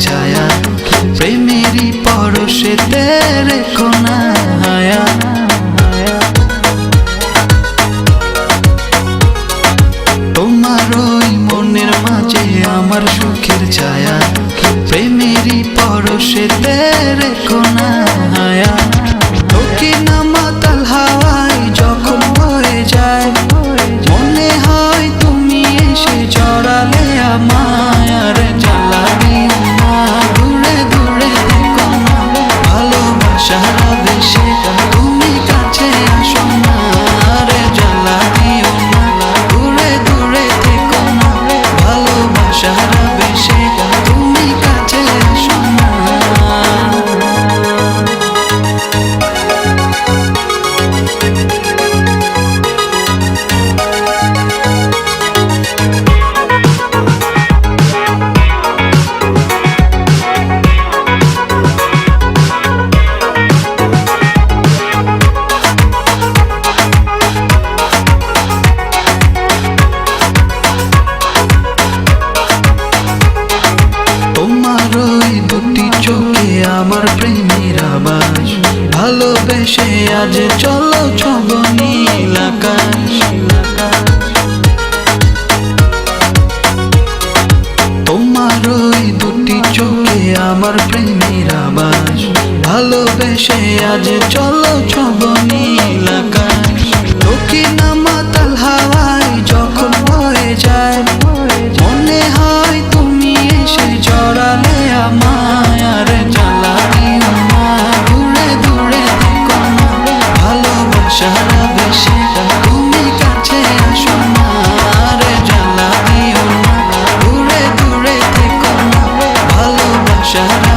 ছায়া প্রেমেরই পরশে রেখো না হায়া। তোমার ওই মনের মাঝে আমার সুখের ছায়া প্রেমেরই পরশে রেখো না হায়া। তোকে না মাতাল হাওয়ায় যখন বয়ে যায় মনে হয় তুমি এসে জড়ালে আমায়। আর জ্বালা দিও না, দূরে দূরে থেকো না, ভালোবাসার আবেশে তুমি কাছে আসো না। আর জ্বালা দিও না, দূরে দূরে থেকো না, ভালোবাসার আবেশে তুমি কাছে আসো না। তোমার ওই দুটি চোখে আমার প্রেমের আবাস, ভালোবেসে আজ চলো ছব নীল আকাশ। তোমার ওই দুটি চোখে আমার প্রেমের আবাস, ভালোবেসে আজ চলো ছব নীল আকাশ। তোকে না মাতাল হাওয়ায় যখন বয়ে যায় মনে হয় তুমি এসে জড়ালে আমায়। আর জ্বালা দিও না, দূরে দূরে থেকো না, ভালোবাসার আবেশে তুমি কাছে আসো না। আর জ্বালা দিও না, দূরে দূরে থেকো না, ভালোবাসার